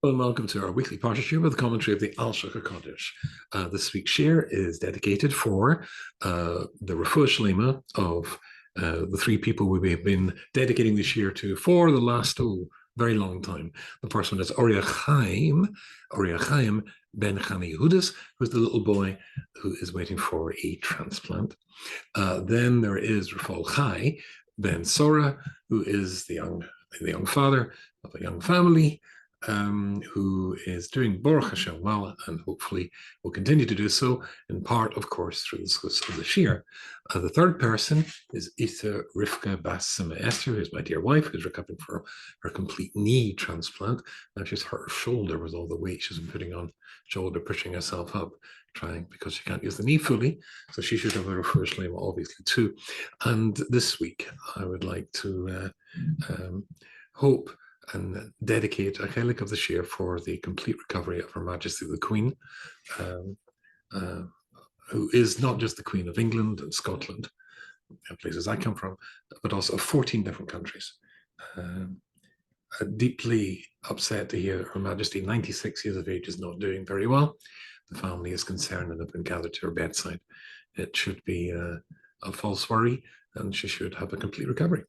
Hello and welcome to our weekly Parshas Shiur with a commentary of the Alshich HaKodesh. This week's Shiur is dedicated for the Refuah Shlema of the three people we've been dedicating this year to for the last very long time. The first one is Uriah Chaim ben Chani Yehudis, who's the little boy who is waiting for a transplant. Then there is Rafal Chai ben Sora, who is the young father of a young family, who is doing Baruch HaShem well, and hopefully will continue to do so, in part, of course, through the schus of the Shiur. The third person is Ita Rivka Bas Sima Esther, who's my dear wife, who's recovering from her complete knee transplant. Now she's hurt her shoulder with all the weight she's been putting on shoulder, pushing herself up, trying, because she can't use the knee fully. So she should have a Refuah Shlema, obviously, too. And this week, I would like to hope and dedicate a chelik of the Shiur for the complete recovery of Her Majesty the Queen, who is not just the Queen of England and Scotland, places I come from, but also of 14 different countries. Deeply upset to hear Her Majesty, 96 years of age, is not doing very well. The family is concerned and have been gathered to her bedside. It should be a false worry, and she should have a complete recovery.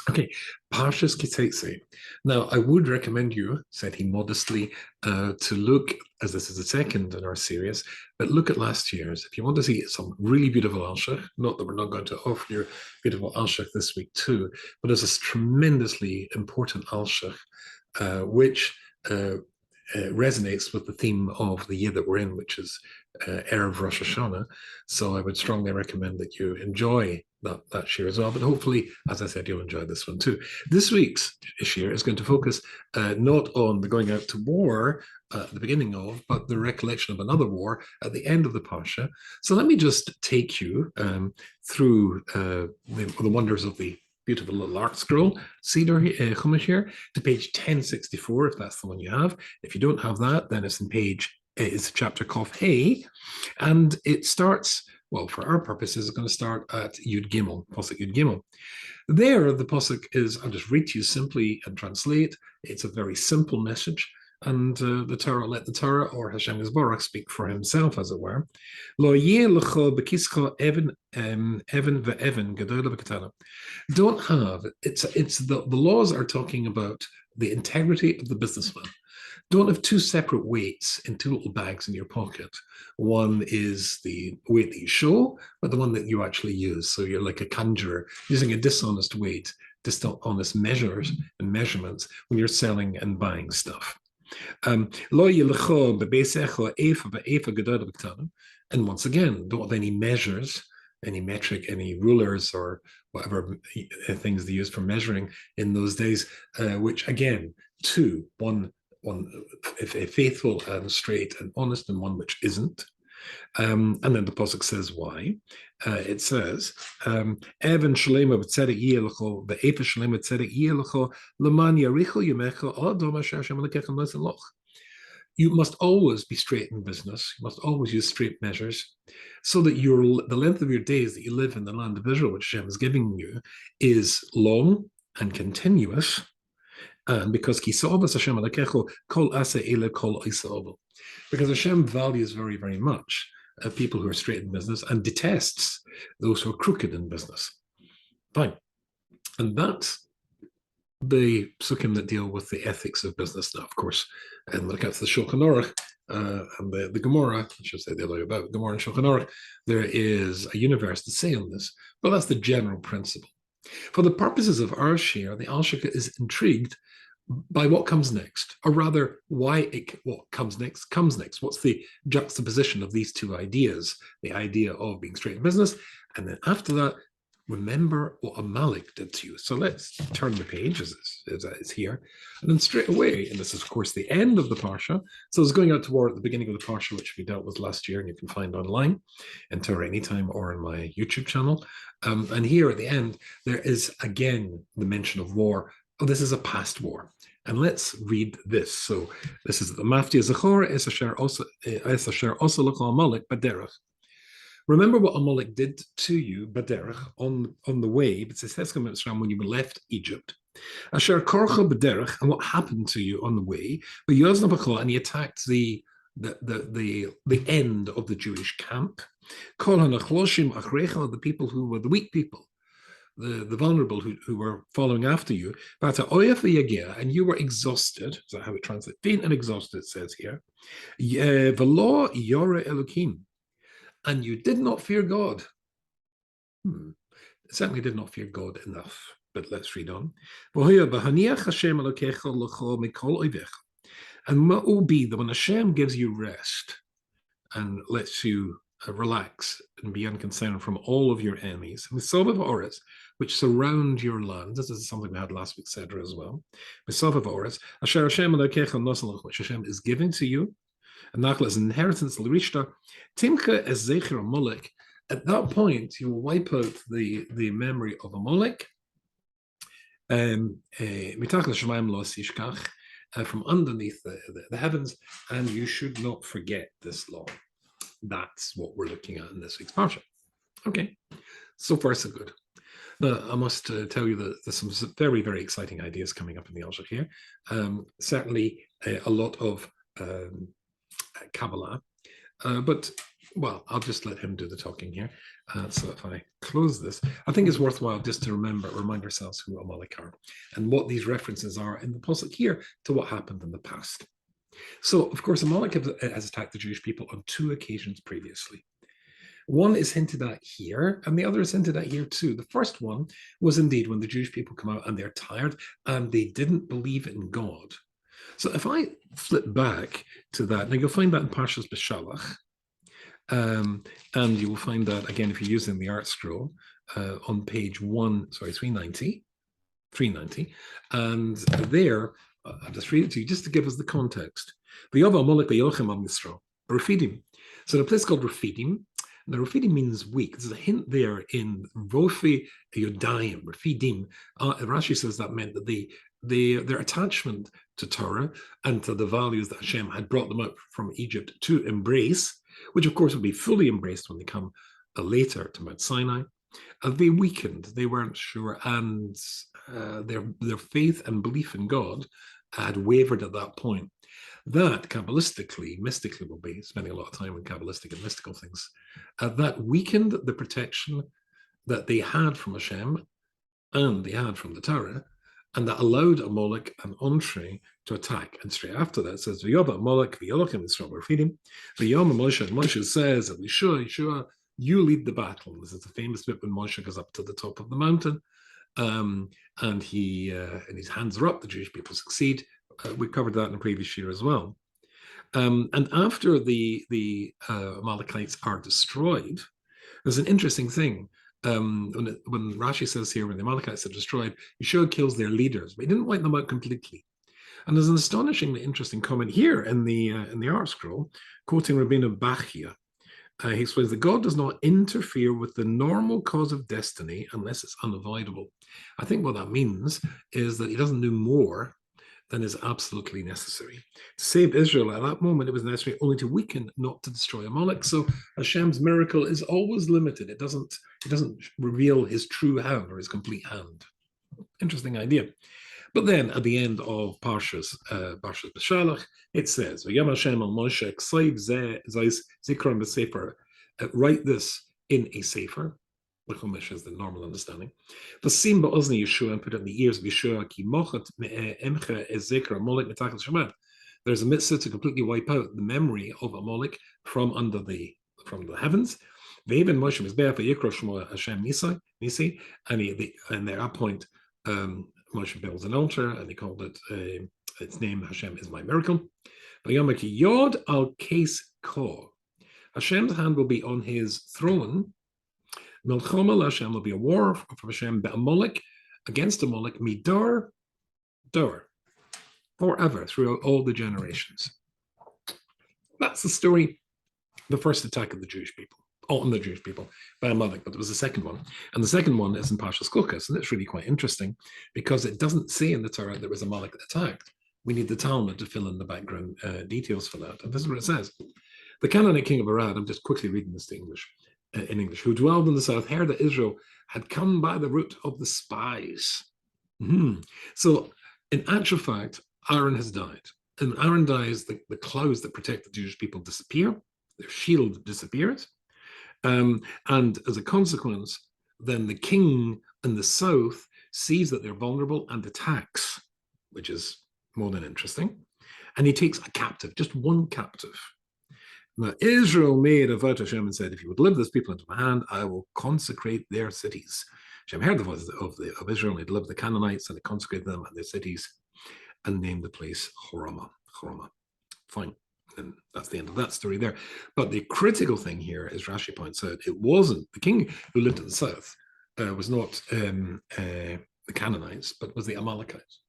Okay, Parshas Tetze. Now, I would recommend you, said he modestly, to look, as this is the second in our series, but look at last year's. If you want to see some really beautiful Alshich, not that we're not going to offer you beautiful Alshich this week too, but there's this tremendously important Alshich, which resonates with the theme of the year that we're in, which is Erev Rosh Hashanah. So I would strongly recommend that you enjoy that Shiur as well. But hopefully, as I said, you'll enjoy this one too. This week's Shiur is going to focus not on the going out to war at the beginning of, but the recollection of another war at the end of the Parsha. So let me just take you through the wonders of the beautiful little art scroll, Cedar Chumash here, to page 1064, if that's the one you have. If you don't have that, then it's chapter Kof Hey, and it starts, well, for our purposes, it's going to start at Yud Gimel, Pasuk Yud Gimel. There, the Pasuk is, I'll just read to you simply and translate. It's a very simple message, and the Torah, let the Torah, or HaShem Yisborach, speak for himself, as it were. Lo yeh lecha bekischa even ve'even gedola v'katana. Don't have, it's the laws are talking about the integrity of the businessman. Don't have two separate weights in two little bags in your pocket. One is the weight that you show, but the one that you actually use. So you're like a conjurer using a dishonest weight, dishonest measures and measurements when you're selling and buying stuff. And once again, don't have any measures, any metric, any rulers, or whatever things they used for measuring in those days, which again, one faithful and straight and honest, and one which isn't. And then the Pasuk says why. It says, Evan shalema b'tzedek yiyelecho, be'efa shalema b'tzedek yiyelecho, l'man yarichu yamecha, adom asher Hashem alekechem lesin loch. You must always be straight in business. You must always use straight measures, so that the length of your days that you live in the land of Israel, which Hashem is giving you, is long and continuous. And because Hashem values very, very much people who are straight in business and detests those who are crooked in business. Fine. And that's the psukim that deal with the ethics of business. Now, of course, and when it comes to the Shulchan Aruch and the Gemara, I should say the other way about Gemara and Shulchan Aruch, there is a universe to say on this, but that's the general principle. For the purposes of our Shiur, the Alshich is intrigued by what comes next, or rather, what comes next. What's the juxtaposition of these two ideas? The idea of being straight in business, and then after that, remember what Amalek did to you. So let's turn the page, as it's here, and then straight away, and this is, of course, the end of the Parsha. So it's going out to war at the beginning of the Parsha, which we dealt with last year, and you can find online, in Torah Anytime or on my YouTube channel. And here at the end, there is again the mention of war. Oh, this is a past war. And let's read this. So this is the Mafti Zachor Es Asher also l'cha Amalek Baderach. Remember what Amalek did to you, Baderach, on the way, when you left Egypt. Asher korcha b'derech, and what happened to you on the way? But Yosna b'chol, and he attacked the end of the Jewish camp. Kol hanachloshim achrecha, the people who were the weak people, the vulnerable who were following after you. And you were exhausted. Is that how it translates? Faint and exhausted, it says here. V'lo yore elokim, and you did not fear God. Certainly did not fear God enough. But let's read on. And what will be that when Hashem gives you rest and lets you relax and be unconcerned from all of your enemies, which surround your land. This is something we had last week, Cedra, as well. Which Hashem is giving to you, and as an inheritance, Timcha as Zecher Amalek. At that point, you will wipe out the memory of Amalek. From underneath the heavens, and you should not forget this law. That's what we're looking at in this week's Parsha. Okay, so far so good. Now, I must tell you that there's some very, very exciting ideas coming up in the Alshich here. Certainly a lot of Kabbalah, but well, I'll just let him do the talking here. So if I close this, I think it's worthwhile just to remind ourselves who Amalek are and what these references are in the pasuk here to what happened in the past. So, of course, Amalek has attacked the Jewish people on 2 occasions previously. One is hinted at here, and the other is hinted at here too. The first one was indeed when the Jewish people come out and they're tired and they didn't believe in God. So if I flip back to that, now you'll find that in Parshas B'Shalach. And you will find that again if you're using the art scroll on page 390, and there I'll just read it to you just to give us the context. So the place called Refidim. Now Refidim means weak. There's a hint there in Rofi Yodayim, Refidim. Rashi says that meant that their attachment to Torah and to the values that Hashem had brought them out from Egypt to embrace, which of course will be fully embraced when they come later to Mount Sinai. They weakened, they weren't sure, and their faith and belief in God had wavered at that point. That Kabbalistically, mystically, we'll be spending a lot of time on Kabbalistic and mystical things, that weakened the protection that they had from Hashem and they had from the Torah, and that allowed Amalek an entree to attack. And straight after that, it says, V'yoba Amalek v'yolochem Yisrael b'Refidim. V'yom Moshe, and Moshe says, Yeshua, you lead the battle. This is a famous bit when Moshe goes up to the top of the mountain, and his hands are up, the Jewish people succeed. We covered that in the previous year as well. And after the Amalekites are destroyed, there's an interesting thing. When Rashi says here, when the Amalekites are destroyed, Yeshua kills their leaders, but he didn't wipe them out completely. And there's an astonishingly interesting comment here in the art scroll, quoting Rabbeinu Bachia. He explains that God does not interfere with the normal cause of destiny unless it's unavoidable. I think what that means is that he doesn't do more than is absolutely necessary. To save Israel at that moment, it was necessary only to weaken, not to destroy Amalek. So Hashem's miracle is always limited. It doesn't reveal his true hand or his complete hand. Interesting idea. But then at the end of Parshas B'Shalach, it says, "V'yam Hashem al Moshe kseiv zeh zikron b'sefer." Write this in a sefer. L'chumash is the normal understanding. V'sim ba'ozni Yeshua, and put it in the ears of Yeshua. Ki mochat emcha ez zikra Amalek mitachal shemad. There's a mitzvah to completely wipe out the memory of Amalek from the heavens. Ve'eben Moshe mizbeach v'yikra shmo Hashem Nisi, and at that point. Moshe builds an altar, and he called it its name. Hashem is my miracle. Yod al case ko. Hashem's hand will be on his throne. Melchoma Hashem will be a war from Hashem Amalek against Amalek midar forever throughout all the generations. That's the story. The first attack of the Jewish people. On the Jewish people by Amalek, but there was a second one. And the second one is in Parshas Klukos, and it's really quite interesting because it doesn't say in the Torah there was Amalek that attacked. We need the Talmud to fill in the background details for that. And this is what it says. The Canaanite king of Arad, I'm just quickly reading this in English, who dwelled in the south, heard that Israel had come by the route of the spies. Mhm. So, in actual fact, Aaron has died. And when Aaron dies, the clouds that protect the Jewish people disappear, their shield disappears. And as a consequence, then the king in the south sees that they're vulnerable and attacks, which is more than interesting. And he takes a captive, just one captive. Now, Israel made a vow to Hashem and said, if you would deliver this people into my hand, I will consecrate their cities. Hashem heard the voice of Israel, and he delivered the Canaanites, and he consecrated them and their cities, and named the place Horama. Horama. Fine. And that's the end of that story there. But the critical thing here, as Rashi points out, it wasn't the king who lived in the south, was not the Canaanites, but was the Amalekites.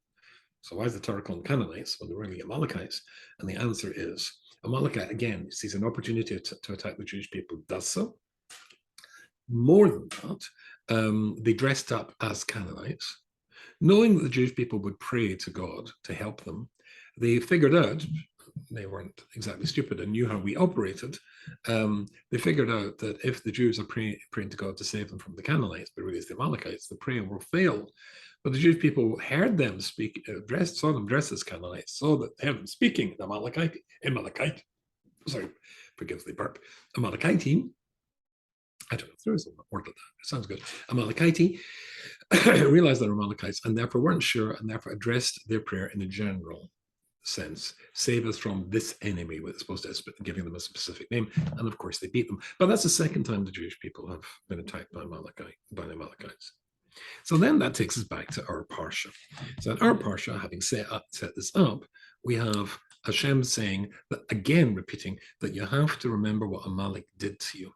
So why is the Torah called Canaanites when they're really Amalekites? And the answer is Amalekite, again, sees an opportunity to attack the Jewish people, does so. More than that, they dressed up as Canaanites. Knowing that the Jewish people would pray to God to help them, they figured out, they weren't exactly stupid and knew how we operated, they figured out that if the Jews are praying to God to save them from the Canaanites, but really it's the Amalekites, the prayer will fail. But the Jewish people heard them speak, saw them dressed as Canaanites, heard them speaking Amalekite, sorry, forgive the burp, Amalekite. I don't know if there is a word like that. It sounds good. Amalekite realized they're Amalekites and therefore weren't sure and therefore addressed their prayer in a general sense. Save us from this enemy, with supposed to giving them a specific name. And of course, they beat them. But that's the second time the Jewish people have been attacked by the Amalekites. So then that takes us back to our Parsha. So in our Parsha, having set this up, we have Hashem saying that, again, repeating that you have to remember what Amalek did to you.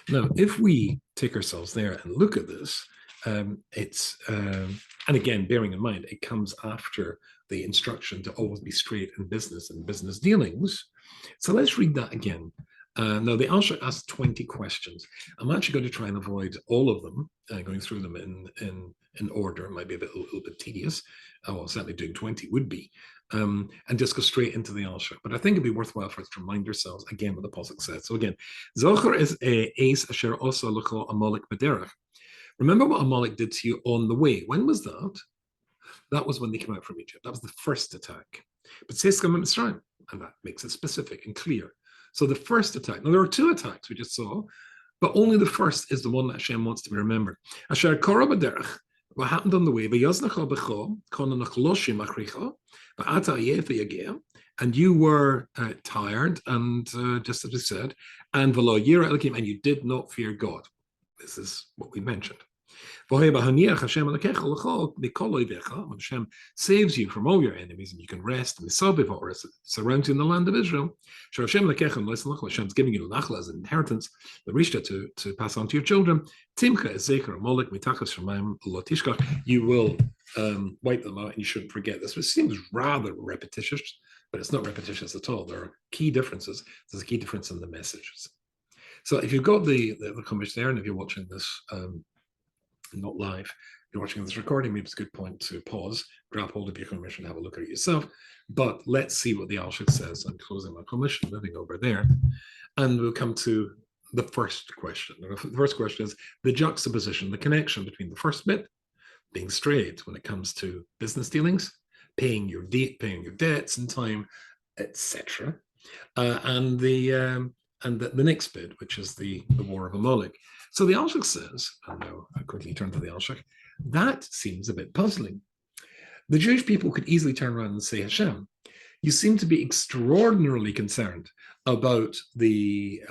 Now, if we take ourselves there and look at this, and again, bearing in mind, it comes after the instruction to always be straight in business and business dealings. So let's read that again. Now, the Alshich asked 20 questions. I'm actually going to try and avoid all of them, going through them in order. It might be a little bit tedious. Well, certainly doing 20 would be. And just go straight into the Alshich. But I think it'd be worthwhile for us to remind ourselves again what the Pasuk says. So again, Zocher is Eis Asher Osa L'Chol Amalek B'derech. Remember what Amalek did to you on the way. When was that? That was when they came out from Egypt. That was the first attack. But Seiskam Mitzrayim, and that makes it specific and clear. So the first attack, now there were two attacks we just saw, but only the first is the one that Hashem wants to be remembered. Asher Korah B'derech, what happened on the way, and you were tired, and just as we said, and you did not fear God. This is what we mentioned. Hashem saves you from all your enemies, and you can rest and surround you in the land of Israel. Hashem's giving you the as an inheritance, the rishta to pass on to your children. You will wipe them out, and you shouldn't forget this. Which seems rather repetitious, but it's not repetitious at all. There are key differences. There's a key difference in the messages. So if you've got the Chumash there, and if you're watching this not live, if you're watching this recording, maybe it's a good point to pause, grab hold of your Chumash and have a look at it yourself. But let's see what the Alshich says. I'm closing my Chumash and moving over there. And we'll come to the first question. The first question is the juxtaposition, the connection between the first bit, being straight when it comes to business dealings, paying your debts in time, etc., and the next bit, which is the war of Amalek. So the Alshich says, and now I quickly turn to the Alshich, that seems a bit puzzling. The Jewish people could easily turn around and say, Hashem, you seem to be extraordinarily concerned about the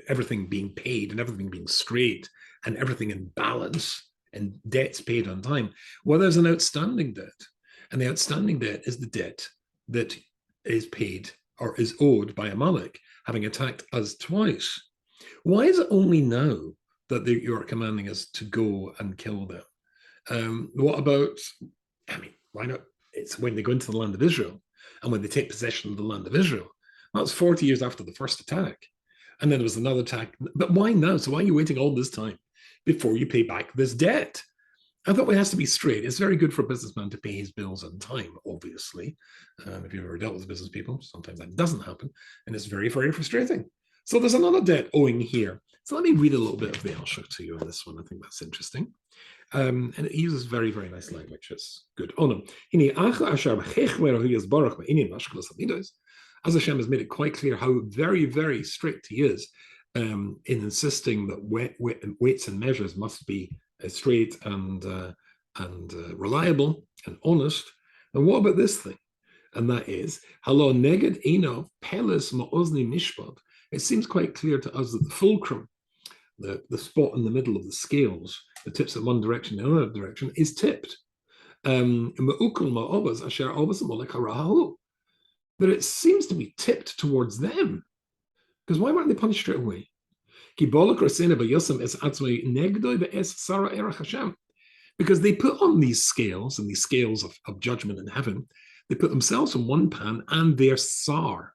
everything being paid and everything being straight and everything in balance and debts paid on time. Well, there's an outstanding debt, and the outstanding debt is the debt that is paid or is owed by Amalek, having attacked us twice. Why is it only now that you're commanding us to go and kill them? What about, why not? It's when they go into the land of Israel and when they take possession of the land of Israel. That's 40 years after the first attack. And then there was another attack. But why now? So why are you waiting all this time before you pay back this debt? I thought it has to be straight. It's very good for a businessman to pay his bills on time, obviously. If you've ever dealt with business people, sometimes that doesn't happen. And it's very, very frustrating. So there's another debt owing here. So let me read a little bit of the Alshich to you on this one. I think that's interesting. And it uses very, very nice language. It's good. Oh no. As Hashem has made it quite clear how very, very strict he is in insisting that weights and measures must be straight and reliable and honest. And what about this thing? And that is, Halo neged eno peles ma'ozni mishpat. It seems quite clear to us that the fulcrum, the spot in the middle of the scales, the tips in one direction and another direction, is tipped. But it seems to be tipped towards them. Because why weren't they punished straight away? Because they put on these scales, and these scales of judgment in heaven, they put themselves in one pan and their sar.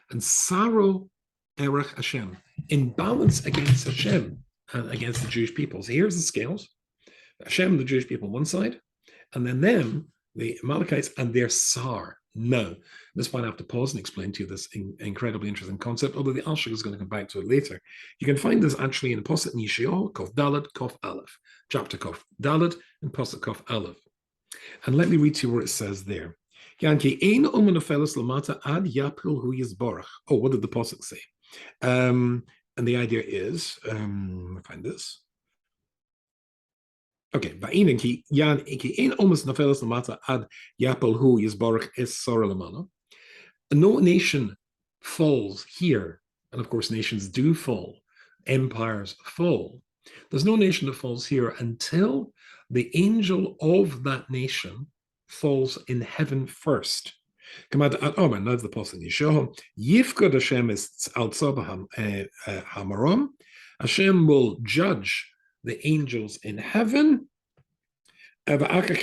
And saro erech Hashem, in balance against Hashem and against the Jewish people. So here's the scales. Hashem, the Jewish people on one side, and then them, the Amalekites, and their sar. No. This point I have to pause and explain to you this incredibly interesting concept, although the Alshich is going to come back to it later. You can find this actually in Posset Shiur, Kof Dalet, Kof Aleph, chapter Kof Dalet, and Posset Kof Aleph. And let me read to you where it says there. Oh, what did the Posset say? And the idea is, find this. Okay, no nation falls here, and of course nations do fall, empires fall. There's no nation that falls here until the angel of that nation falls in heaven first. Now that's the Pasuk Yishoah. Yifkod Hashem is al tzabah hamarom. Hashem will judge the angels in heaven. And after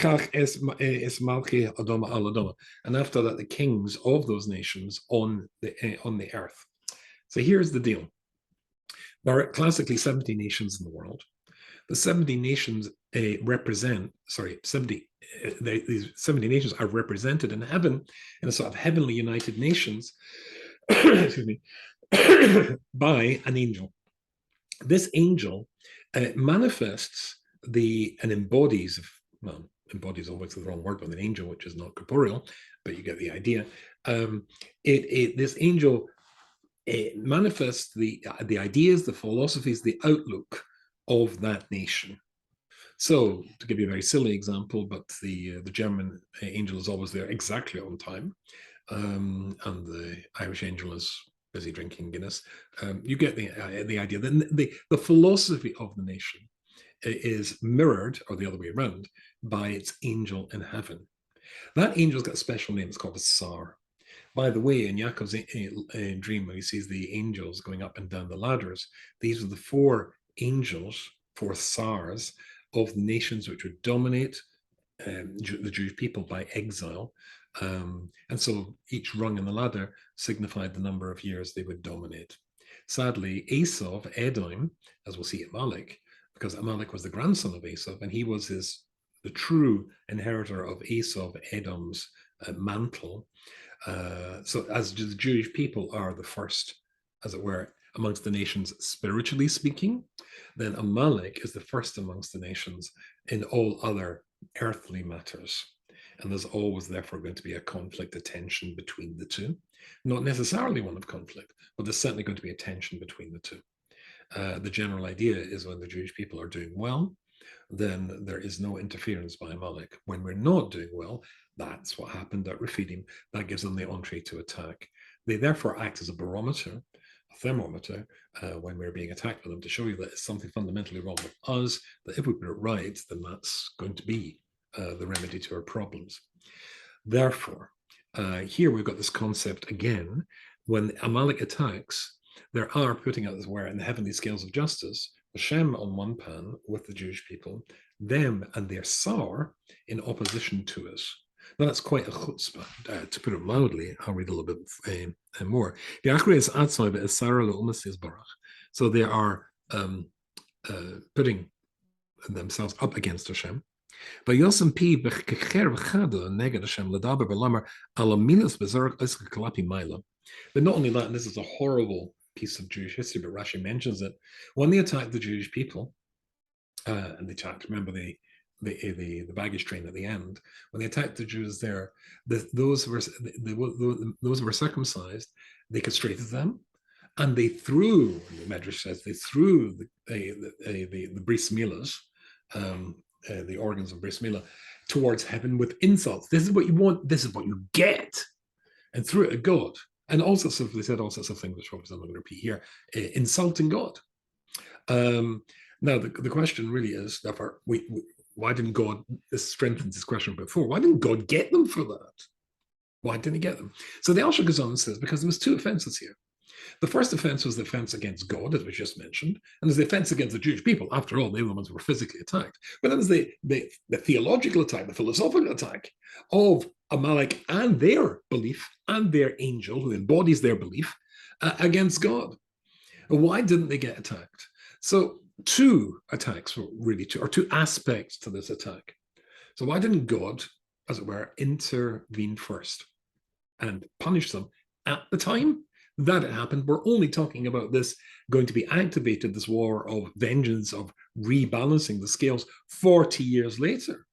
that, the kings of those nations on the earth. So here's the deal. There are classically 70 nations in the world. The 70 nations these 70 nations are represented in heaven in a sort of heavenly United Nations excuse me, by an angel. This angel manifests and embodies, well, embodies always the wrong word, but an angel, which is not corporeal, but you get the idea. This angel manifests the ideas, the philosophies, the outlook of that nation. So, to give you a very silly example, but the German angel is always there exactly on time, and the Irish angel is busy drinking Guinness. You get the idea. The philosophy of the nation is mirrored, or the other way around, by its angel in heaven. That angel's got a special name. It's called a Sar. By the way, in Yaakov's dream, when he sees the angels going up and down the ladders, these are the four angels, four Sars, of the nations which would dominate the Jewish people by exile. And so each rung in the ladder signified the number of years they would dominate. Sadly, Esau, Edom, as we'll see at Amalek, because Amalek was the grandson of Esau, and he was the true inheritor of Esau, Edom's mantle. So as the Jewish people are the first, as it were, amongst the nations spiritually speaking, then Amalek is the first amongst the nations in all other earthly matters. And there's always therefore going to be a conflict, a tension between the two. Not necessarily one of conflict, but there's certainly going to be a tension between the two. The general idea is when the Jewish people are doing well, then there is no interference by Amalek. When we're not doing well, that's what happened at Rephidim. That gives them the entree to attack. They therefore act as a barometer, a thermometer, when we're being attacked by them, to show you that it's something fundamentally wrong with us, that if we put it right, then that's going to be the remedy to our problems. Therefore, here we've got this concept again. When Amalek attacks, there are, putting out as where in the heavenly scales of justice, Hashem on one pan with the Jewish people, them and their Sar in opposition to us. Now that's quite a chutzpah, to put it mildly. I'll read a little bit more. So they are putting themselves up against Hashem. But not only that, and this is a horrible piece of Jewish history, but Rashi mentions it. When they attacked the Jewish people, and they attacked, remember the baggage train at the end, when they attacked the Jews there, those who were circumcised, they castrated them, and they threw, the Medrash says, they threw the bris milas, the organs of bris milah, towards heaven with insults. This is what you want, this is what you get, and threw it at God. And also, so they said all sorts of things, which obviously I'm not going to repeat here, insulting God. Now, the question really is, therefore, why didn't God, this strengthens this question before, why didn't God get them for that? Why didn't he get them? So the Alshich goes on and says, because there was two offenses here. The first offense was the offense against God, as we just mentioned, and there's the offense against the Jewish people. After all, they were the ones who were physically attacked. But then there's the theological attack, the philosophical attack of Amalek and their belief and their angel, who embodies their belief, against God. Why didn't they get attacked? So two attacks were really or two aspects to this attack. So why didn't God, as it were, intervene first and punish them at the time that it happened? We're only talking about this going to be activated, this war of vengeance, of rebalancing the scales 40 years later.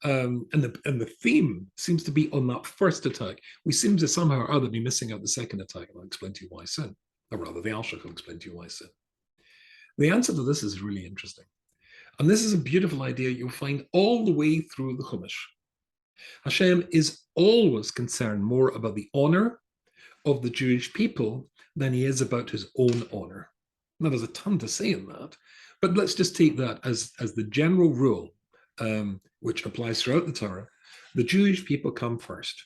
And the theme seems to be on that first attack. We seem to somehow or other be missing out the second attack, and I'll explain to you why soon. Or rather, the Alshich will explain to you why soon. The answer to this is really interesting. And this is a beautiful idea you'll find all the way through the Chumash. HaShem is always concerned more about the honor of the Jewish people than he is about his own honor. Now, there's a ton to say in that, but let's just take that as the general rule, which applies throughout the Torah. The Jewish people come first.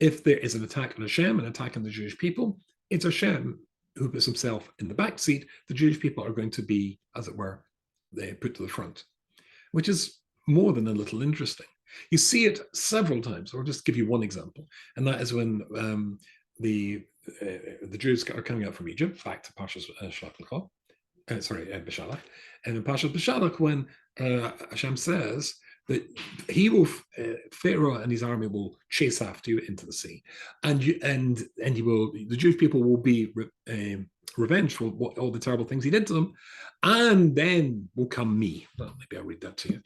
If there is an attack on HaShem, an attack on the Jewish people, it's HaShem who puts himself in the back seat. The Jewish people are going to be, as it were, they put to the front, which is more than a little interesting. You see it several times. I'll just give you one example, and that is when the Jews are coming out from Egypt back to Parshas Beshalach, and in Parshas Beshalach, when Hashem says that he will, Pharaoh and his army will chase after you into the sea, and he will, the Jewish people will be revenged for all the terrible things he did to them, and then will come me. Well, maybe I'll read that to you.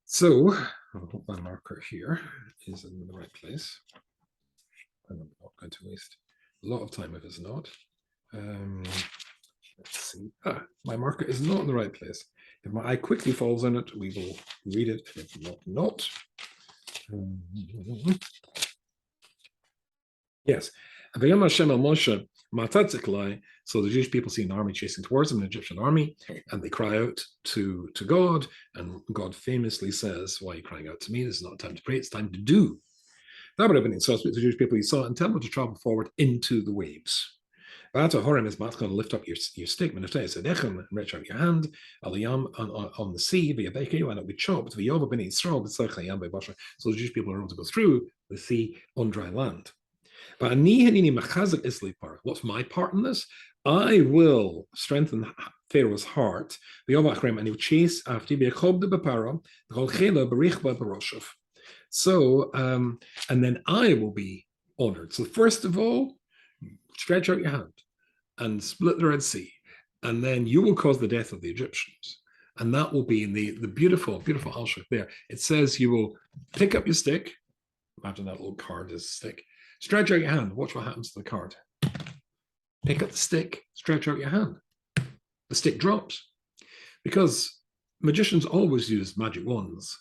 So I hope my marker here is in the right place. I'm not going to waste a lot of time if it's not. Let's see. My marker is not in the right place. If my eye quickly falls on it, we will read it. If not. Yes. So the Jewish people see an army chasing towards them, an Egyptian army, and they cry out to God. And God famously says, "Why are you crying out to me? This is not time to pray, it's time to do." That would have been so. The Jewish people, you saw, and tell them to travel forward into the waves. Horem is going to lift up your stick, and reach out your hand, on the sea, and it will be chopped. So the Jewish people are able to go through the sea on dry land. But what's my part in this? I will strengthen Pharaoh's heart, and he'll chase after you. So, and then I will be honored. So first of all, stretch out your hand and split the Red Sea, and then you will cause the death of the Egyptians. And that will be in the beautiful, beautiful Alshich there. It says you will pick up your stick. Imagine that little card is a stick. Stretch out your hand. Watch what happens to the card. Pick up the stick, stretch out your hand. The stick drops. Because magicians always use magic wands.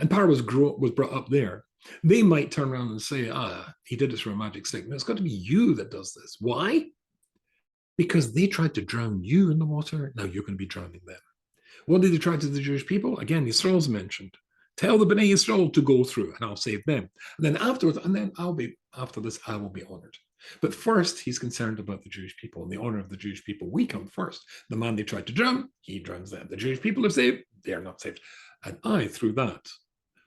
And power was brought up there. They might turn around and say, he did this for a magic stick. No, it's got to be you that does this. Why? Because they tried to drown you in the water. Now you're going to be drowning them. What did they try to the Jewish people? Again, Yisrael's mentioned. Tell the Bnei Yisrael to go through, and I'll save them. And then afterwards, after this, I will be honored. But first, he's concerned about the Jewish people and the honor of the Jewish people. We come first. The man they tried to drown, he drowns them. The Jewish people are saved, they are not saved. And I through that.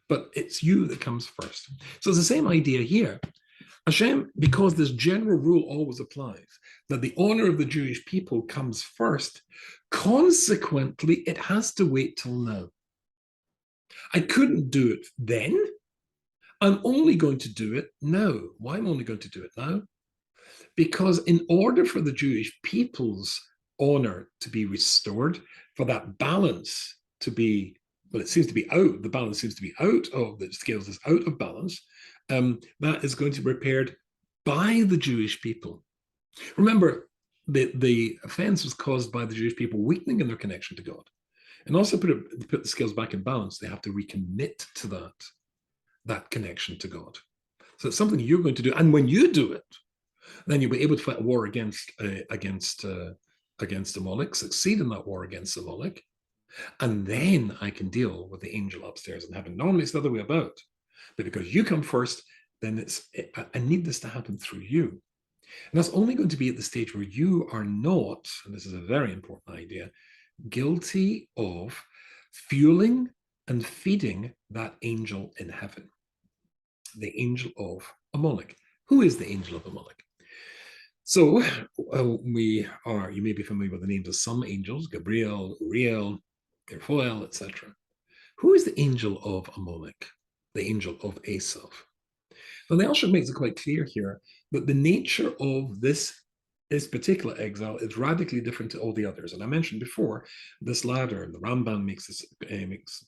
But it's you that comes first. So it's the same idea here. HaShem, because this general rule always applies, that the honor of the Jewish people comes first, consequently, it has to wait till now. I couldn't do it then. I'm only going to do it now. Why am I only going to do it now? Because in order for the Jewish people's honor to be restored, for that balance to be, well, it seems to be out, the balance seems to be out of, the scales is out of balance, that is going to be repaired by the Jewish people. Remember, the offense was caused by the Jewish people weakening in their connection to God. And also put the scales back in balance, they have to recommit to that connection to God. So it's something you're going to do. And when you do it, then you'll be able to fight a war against Amalek, succeed in that war against Amalek, and then I can deal with the angel upstairs in heaven. Normally it's the other way about, but because you come first, then I need this to happen through you. And that's only going to be at the stage where you are not, and this is a very important idea, guilty of fueling and feeding that angel in heaven, the angel of Amalek. Who is the angel of Amalek? So you may be familiar with the names of some angels, Gabriel, Uriel, Raphael, etc. Who is the angel of Amalek, the angel of Esau? Now, the Alshich makes it quite clear here that the nature of this particular exile is radically different to all the others. And I mentioned before, this ladder, the Ramban makes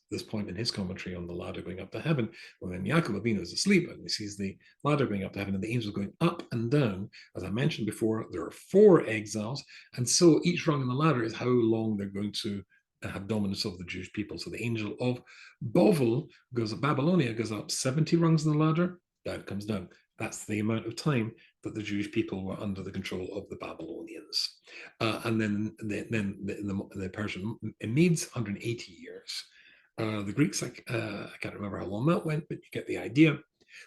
this point in his commentary on the ladder going up to heaven, when Yaakov Avinu is asleep and he sees the ladder going up to heaven and the angels going up and down. As I mentioned before, there are 4 exiles, and so each rung on the ladder is how long they're going to have dominance of the Jewish people. So the angel of Babylonia goes up 70 rungs on the ladder, down comes down. That's the amount of time that the Jewish people were under the control of the Babylonians. And then the Persian Medes, 180 years. The Greeks, I can't remember how long that went, but you get the idea.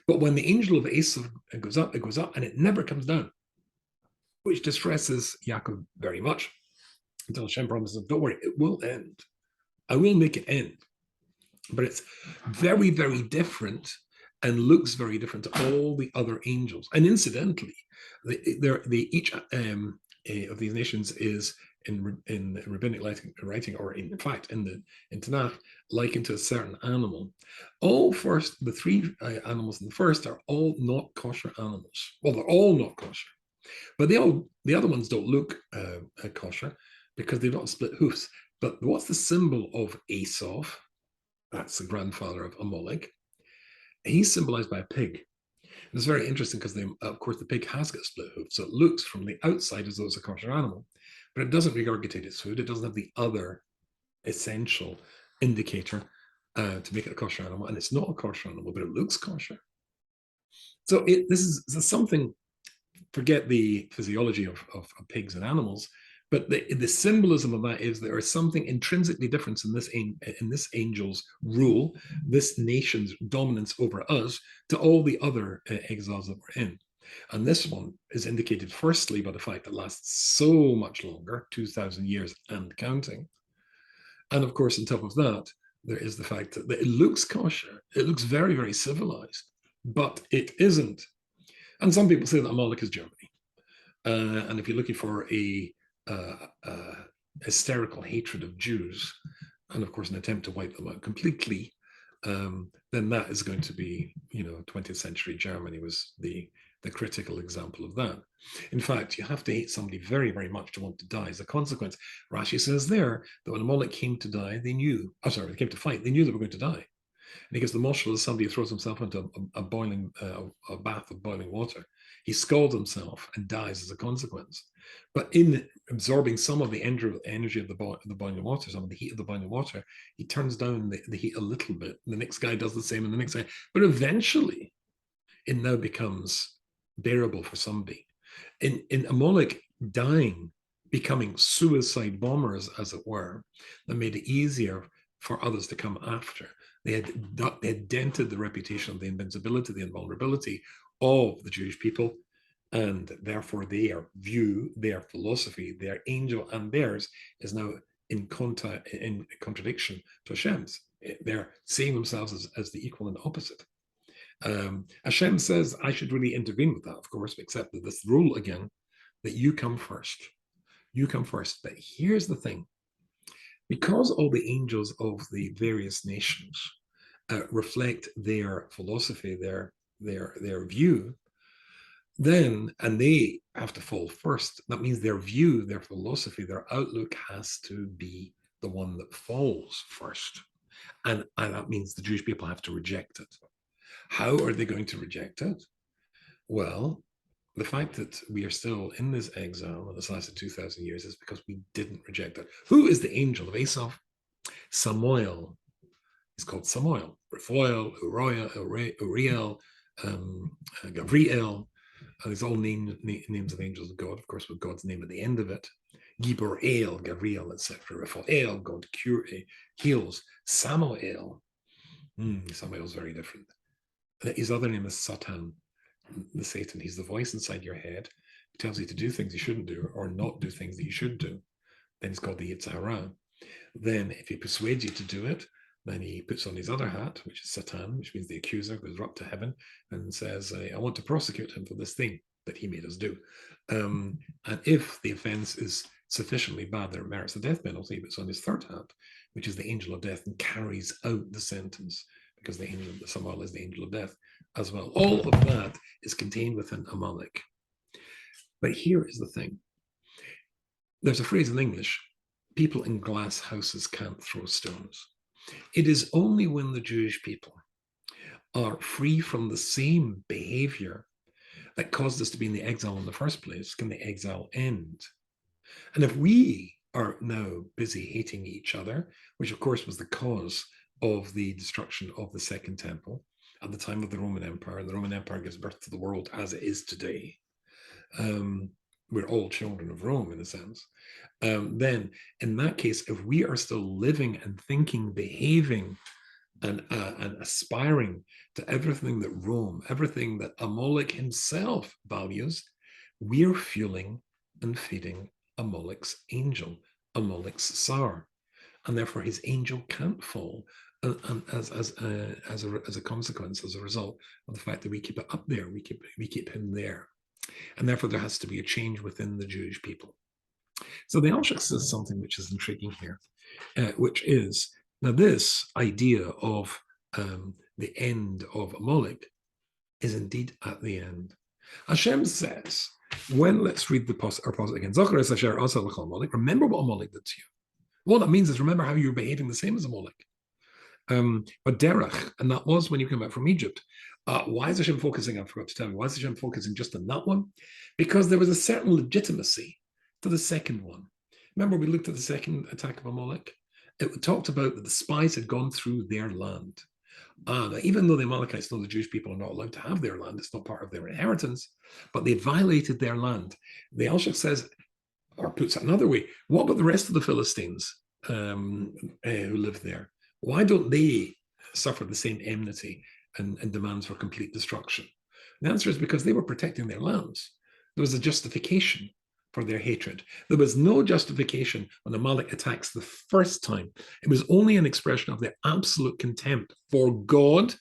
But when the angel of Esau goes up, it goes up and it never comes down, which distresses Yaakov very much, until Hashem promises, don't worry, it will end. I will make it end. But it's very, very different and looks very different to all the other angels. And incidentally, each of these nations is in rabbinic writing, or in fact in Tanakh, likened to a certain animal. The 3 animals in the first are all not kosher animals. Well, they're all not kosher, but the other ones don't look kosher because they've got split hoofs. But what's the symbol of Esau? That's the grandfather of Amalek. He's symbolized by a pig. And it's very interesting because, of course, the pig has got split hooves, so it looks from the outside as though it's a kosher animal, but it doesn't regurgitate its food. It doesn't have the other essential indicator to make it a kosher animal, and it's not a kosher animal, but it looks kosher. So this is something. Forget the physiology of pigs and animals, but the symbolism of that is there is something intrinsically different in this angel's rule, this nation's dominance over us, to all the other exiles that we're in. And this one is indicated firstly by the fact that it lasts so much longer, 2,000 years and counting. And of course, on top of that, there is the fact that it looks kosher. It looks very, very civilized, but it isn't. And some people say that Amalek is Germany. And if you're looking for a hysterical hatred of Jews, and of course an attempt to wipe them out completely, then that is going to be, 20th century Germany was the critical example of that. In fact, you have to hate somebody very, very much to want to die as a consequence. Rashi says there that when Amalek came to die, they came to fight, they knew they were going to die. And he gives the marshal as somebody who throws himself into a bath of boiling water. He scalds himself and dies as a consequence. But in absorbing some of the energy of the boiling water, some of the heat of the boiling water, he turns down the heat a little bit. The next guy does the same, and the next guy. But eventually, it now becomes bearable for somebody. In Amalek dying, becoming suicide bombers, as it were, that made it easier for others to come after. They had dented the reputation of the invincibility, the invulnerability of the Jewish people, and therefore their view, their philosophy, their angel and theirs is now in contradiction to Hashem's. They're seeing themselves as the equal and opposite. Hashem says, I should really intervene with that, of course, except that this rule again, that you come first. You come first. But here's the thing. Because all the angels of the various nations reflect their philosophy, their view, and they have to fall first. That means their view, their philosophy, their outlook has to be the one that falls first. And that means the Jewish people have to reject it. How are they going to reject it? Well, the fact that we are still in this exile and this lasted 2,000 years is because we didn't reject it. Who is the angel of Esau? Samuel. He's called Samuel. Raphael, Uriel, Gabriel. These all names of angels of God, of course, with God's name at the end of it. Giborel, Gabriel, etc. Raphael, God heals. Samuel. Samuel is very different. His other name is Satan, the Satan. He's the voice inside your head who tells you to do things you shouldn't do or not do things that you should do. Then he's called the Yetzer Hara. Then if he persuades you to do it, then he puts on his other hat, which is Satan, which means the accuser, goes up to heaven and says, I want to prosecute him for this thing that he made us do. And if the offense is sufficiently bad that it merits the death penalty, he puts on his third hat, which is the angel of death, and carries out the sentence, because the angel of Samuel is the angel of death as well. All of that is contained within Amalek. But here is the thing. There's a phrase in English, people in glass houses can't throw stones. It is only when the Jewish people are free from the same behavior that caused us to be in the exile in the first place can the exile end. And if we are now busy hating each other, which of course was the cause of the destruction of the Second Temple at the time of the Roman Empire, and the Roman Empire gives birth to the world as it is today, we're all children of Rome in a sense, then in that case, if we are still living and thinking, behaving, and aspiring to everything that Rome, everything that Amalek himself values, we're fueling and feeding Amalek's angel, Amalek's Sar. And therefore his angel can't fall as a consequence, as a result of the fact that we keep it up there, we keep him there. And therefore there has to be a change within the Jewish people. So the Alshich says something which is intriguing here, which is, now this idea of the end of Amalek is indeed at the end. HaShem says, let's read our passage again. Remember what Amalek did to you. What that means is remember how you're behaving the same as Amalek. But Derech, and that was when you came out from Egypt. Why is Hashem focusing? I forgot to tell you. Why is Hashem focusing just on that one? Because there was a certain legitimacy to the second one. Remember, we looked at the second attack of Amalek. It talked about that the spies had gone through their land. Now, even though the Amalekites know the Jewish people are not allowed to have their land, it's not part of their inheritance, but they violated their land. The Alshich says, or puts it another way, what about the rest of the Philistines who live there? Why don't they suffer the same enmity and demands for complete destruction? The answer is because they were protecting their lands. There was a justification for their hatred. There was no justification when Amalek attacks the first time. It was only an expression of their absolute contempt for God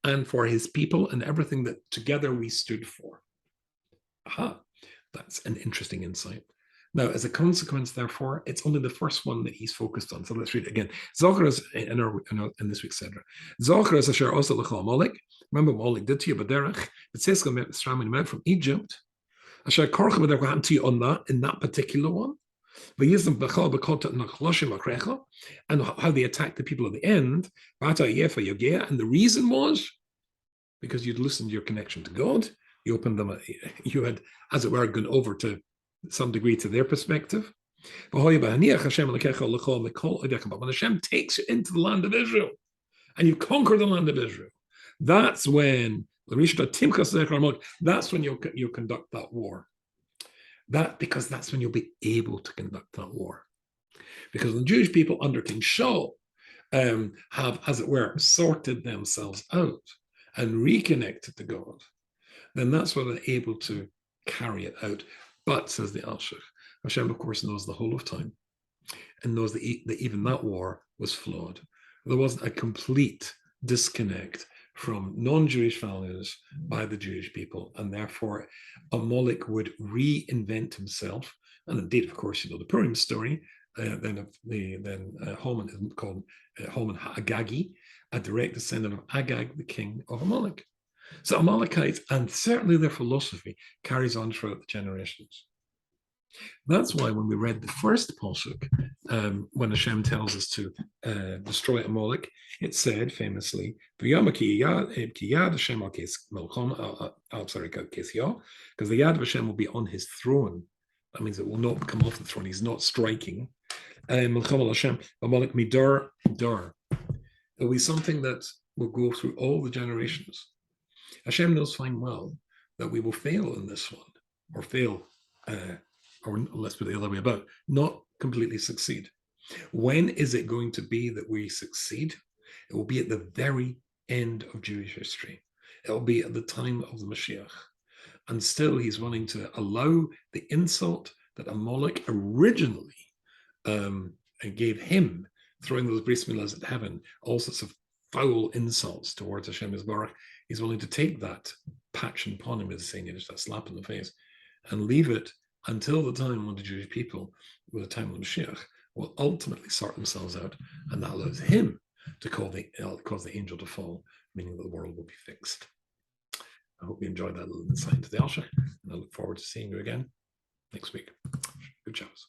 and for his people and everything that together we stood for. Aha, that's an interesting insight. Now, as a consequence, therefore, it's only the first one that he's focused on. So let's read it again. Zochras in this week's Sedra. Zochras asher also l'chol Amalek. Remember what Amalek did to you, but derech. It says when you went from Egypt. Asher korcha what happened to you on that, in that particular one. And how they attacked the people at the end. And the reason was because you'd listened to your connection to God. You opened them. You had, as it were, gone over to some degree to their perspective. But when Hashem takes you into the land of Israel and you conquer the land of Israel, that's when you'll conduct that war. Because that's when you'll be able to conduct that war. Because the Jewish people under King Shaul have, as it were, sorted themselves out and reconnected to God, then that's when they're able to carry it out. But, says the Alshich, Hashem, of course, knows the whole of time and knows that even that war was flawed. There wasn't a complete disconnect from non-Jewish values by the Jewish people, and therefore Amalek would reinvent himself. And indeed, of course, you know the Purim story. Then Haman is called Haman Agagi, a direct descendant of Agag, the king of Amalek. So Amalekites, and certainly their philosophy, carries on throughout the generations. That's why when we read the first pasuk, when Hashem tells us to destroy Amalek, it said famously, because the yad of Hashem will be on his throne. That means it will not come off the throne. He's not striking. Amalek midar. It'll be something that will go through all the generations. Hashem knows fine well that we will fail in this one, or fail, or let's put it the other way about, not completely succeed. When is it going to be that we succeed? It will be at the very end of Jewish history. It will be at the time of the Mashiach. And still he's willing to allow the insult that Amalek originally gave him, throwing those bris milas at heaven, all sorts of foul insults towards Hashem Yisbarach. He's willing to take that patch upon him, as saying, just that slap in the face, and leave it until the time when the Jewish people, with the time of the Mashiach, will ultimately sort themselves out, and that allows him to cause the angel to fall, meaning that the world will be fixed. I hope you enjoyed that little insight into the Alshich, and I look forward to seeing you again next week. Good shows.